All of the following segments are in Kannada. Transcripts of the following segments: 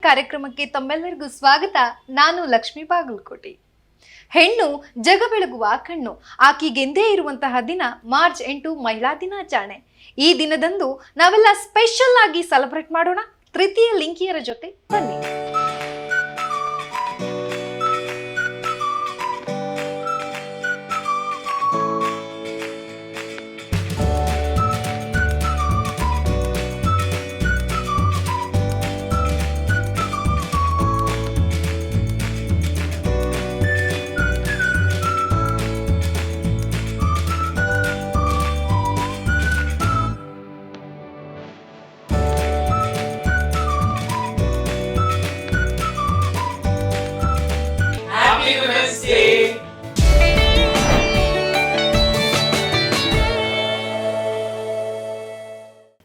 ಕಾರ್ಯಕ್ರಮಕ್ಕೆ ತಮ್ಮೆಲ್ಲರಿಗೂ ಸ್ವಾಗತ. ನಾನು ಲಕ್ಷ್ಮೀ ಬಾಗಲಕೋಟೆ. ಹೆಣ್ಣು ಜಗ ಬೆಳಗುವ ಕಣ್ಣು. ಆಕೆಗೆಂದೇ ಇರುವಂತಹ ದಿನ ಮಾರ್ಚ್ 8 ಮಹಿಳಾ ದಿನಾಚರಣೆ. ಈ ದಿನದಂದು ನಾವೆಲ್ಲ ಸ್ಪೆಷಲ್ ಆಗಿ ಸೆಲೆಬ್ರೇಟ್ ಮಾಡೋಣ. ತೃತೀಯ ಲಿಂಗಿಯರ ಜೊತೆ ಬನ್ನಿ.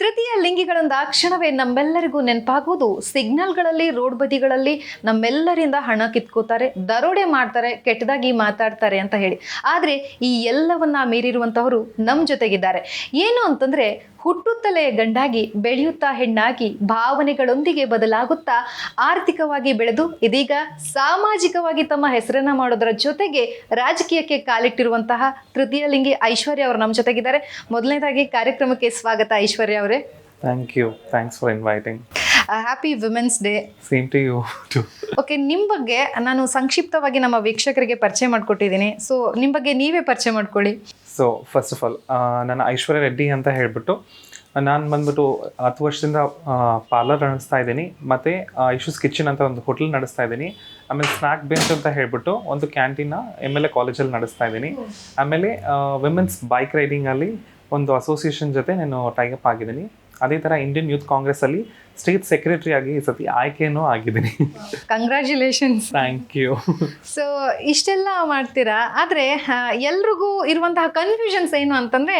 ತೃತೀಯ ಲಿಂಗಿಗಳಂದ ಕ್ಷಣವೇ ನಮ್ಮೆಲ್ಲರಿಗೂ ನೆನಪಾಗುವುದು ಸಿಗ್ನಲ್ಗಳಲ್ಲಿ, ರೋಡ್ ಬದಿಗಳಲ್ಲಿ ನಮ್ಮೆಲ್ಲರಿಂದ ಹಣ ಕಿತ್ಕೋತಾರೆ, ದರೋಡೆ ಮಾಡ್ತಾರೆ, ಕೆಟ್ಟದಾಗಿ ಮಾತಾಡ್ತಾರೆ ಅಂತ ಹೇಳಿ. ಆದರೆ ಈ ಎಲ್ಲವನ್ನ ಮೀರಿರುವಂತವರು ನಮ್ಮ ಜೊತೆಗಿದ್ದಾರೆ. ಏನು ಅಂತಂದ್ರೆ, ಹುಟ್ಟುತ್ತಲೇ ಗಂಡಾಗಿ, ಬೆಳೆಯುತ್ತಾ ಹೆಣ್ಣಾಗಿ, ಭಾವನೆಗಳೊಂದಿಗೆ ಬದಲಾಗುತ್ತಾ ಆರ್ಥಿಕವಾಗಿ ಬೆಳೆದು ಇದೀಗ ಸಾಮಾಜಿಕವಾಗಿ ತಮ್ಮ ಹೆಸರನ್ನ ಮಾಡೋದರ ಜೊತೆಗೆ ರಾಜಕೀಯಕ್ಕೆ ಕಾಲಿಟ್ಟಿರುವಂತಹ ತೃತೀಯ ಲಿಂಗಿ ಐಶ್ವರ್ಯ ಅವರು ನಮ್ಮ ಜೊತೆಗಿದ್ದಾರೆ. ಮೊದಲನೇದಾಗಿ ಕಾರ್ಯಕ್ರಮಕ್ಕೆ ಸ್ವಾಗತ ಐಶ್ವರ್ಯ ಅವರೇ. Thank you, thanks for inviting. Happy women's day. Same to you too. Okay, ನಿಮ್ಮ ಬಗ್ಗೆ ನಾನು ಸಂಕ್ಷಿಪ್ತವಾಗಿ ನಮ್ಮ ವೀಕ್ಷಕರಿಗೆ ಪರಿಚಯ ಮಾಡಿಕೊಟ್ಟಿದ್ದೀನಿ. ಸೊ ನಿಮ್ಮ ಬಗ್ಗೆ ನೀವೇ ಪರಿಚಯ ಮಾಡ್ಕೊಳ್ಳಿ. ಸೊ ಫಸ್ಟ್ ಆಫ್ ಆಲ್ ನಾನು ಐಶ್ವರ್ಯ ರೆಡ್ಡಿ ಅಂತ ಹೇಳ್ಬಿಟ್ಟು ನಾನು ಬಂದ್ಬಿಟ್ಟು 10 ವರ್ಷದಿಂದ ಪಾರ್ಲರ್ ನಡೆಸ್ತಾ ಇದ್ದೀನಿ. ಮತ್ತು ಐಶೂಸ್ ಕಿಚನ್ ಅಂತ ಒಂದು ಹೋಟೆಲ್ ನಡೆಸ್ತಾ ಇದ್ದೀನಿ. ಆಮೇಲೆ ಸ್ನ್ಯಾಕ್ ಬೆಂಚ್ ಅಂತ ಹೇಳ್ಬಿಟ್ಟು ಒಂದು ಕ್ಯಾಂಟೀನ MLA ಕಾಲೇಜಲ್ಲಿ ನಡೆಸ್ತಾ ಇದ್ದೀನಿ. ಆಮೇಲೆ ವಿಮೆನ್ಸ್ ಬೈಕ್ ರೈಡಿಂಗಲ್ಲಿ ಒಂದು ಅಸೋಸಿಯೇಷನ್ ಜೊತೆ ನಾನು ಟೈಅಪ್ ಆಗಿದ್ದೀನಿ. ಅದೇ ಥರ ಇಂಡಿಯನ್ ಯೂತ್ ಕಾಂಗ್ರೆಸ್ಸಲ್ಲಿ ಸ್ಟೇಟ್ ಸೆಕ್ರೆಟರಿ ಆಗಿ ಈ ಸತಿ ಆಯ್ಕೆನೂ ಆಗಿದ್ದೀನಿ. ಕಂಗ್ರ್ಯಾಚುಲೇಷನ್ಸ್. Thank you. ಸೊ ಇಷ್ಟೆಲ್ಲ ಮಾಡ್ತೀರಾ, ಆದರೆ ಎಲ್ರಿಗೂ ಇರುವಂತಹ ಕನ್ಫ್ಯೂಷನ್ಸ್ ಏನು ಅಂತಂದರೆ,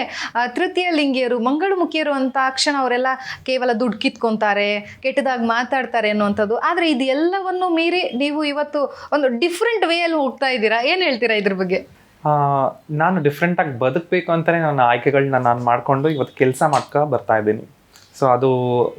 ತೃತೀಯ ಲಿಂಗಿಯರು, ಮಂಗಳಮುಖಿಯರು ಅಂತ ತಕ್ಷಣ ಅವರೆಲ್ಲ ಕೇವಲ ದುಡ್ಡು ಕಿತ್ಕೊತಾರೆ, ಕೆಟ್ಟದಾಗಿ ಮಾತಾಡ್ತಾರೆ ಅನ್ನುವಂಥದ್ದು. ಆದರೆ ಇದು ಎಲ್ಲವನ್ನು ಮೀರಿ ನೀವು ಇವತ್ತು ಒಂದು ಡಿಫ್ರೆಂಟ್ ವೇಯಲ್ಲಿ ಹೋಗ್ತಾ ಇದ್ದೀರಾ. ಏನು ಹೇಳ್ತೀರಾ ಇದ್ರ ಬಗ್ಗೆ? ನಾನು ಡಿಫ್ರೆಂಟಾಗಿ ಬದುಕಬೇಕು ಅಂತಲೇ ನನ್ನ ಆಯ್ಕೆಗಳನ್ನ ನಾನು ಮಾಡಿಕೊಂಡು ಇವತ್ತು ಕೆಲಸ ಮಾಡ್ಕೊ ಬರ್ತಾ ಇದ್ದೀನಿ. ಸೊ ಅದು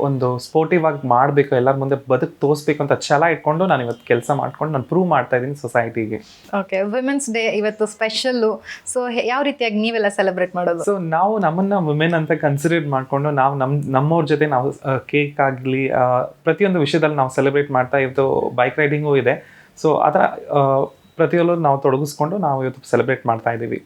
ಒಂದು ಸ್ಪೋರ್ಟಿವ್ ಆಗಿ ಮಾಡಬೇಕು, ಎಲ್ಲರ ಮುಂದೆ ಬದುಕು ತೋರಿಸ್ಬೇಕು ಅಂತ ಛಲ ಇಟ್ಕೊಂಡು ನಾನು ಇವತ್ತು ಕೆಲಸ ಮಾಡ್ಕೊಂಡು ನಾನು ಪ್ರೂವ್ ಮಾಡ್ತಾ ಇದ್ದೀನಿ ಸೊಸೈಟಿಗೆ. ಓಕೆ, ವಿಮೆನ್ಸ್ ಡೇ ಇವತ್ತು ಸ್ಪೆಷಲ್ಲು. ಸೊ ಯಾವ ರೀತಿಯಾಗಿ ನೀವೆಲ್ಲ ಸೆಲೆಬ್ರೇಟ್ ಮಾಡೋದು? ಸೊ ನಾವು ನಮ್ಮನ್ನು ವುಮೆನ್ ಅಂತ ಕನ್ಸಿಡರ್ ಮಾಡಿಕೊಂಡು ನಾವು ನಮ್ಮವ್ರ ಜೊತೆ ನಾವು ಕೇಕ್ ಆಗಲಿ ಪ್ರತಿಯೊಂದು ವಿಷಯದಲ್ಲಿ ನಾವು ಸೆಲೆಬ್ರೇಟ್ ಮಾಡ್ತಾ ಇವತ್ತು ಬೈಕ್ ರೈಡಿಂಗು ಇದೆ. ಸೊ ಆ ಥರ ಪ್ರತಿಯೊಂದು ನಾವು ತೊಡಗಿಸ್ಕೊಂಡು ನಾವು ಇವತ್ತು ಸೆಲೆಬ್ರೇಟ್ ಮಾಡ್ತಾ ಇದ್ದೀವಿ.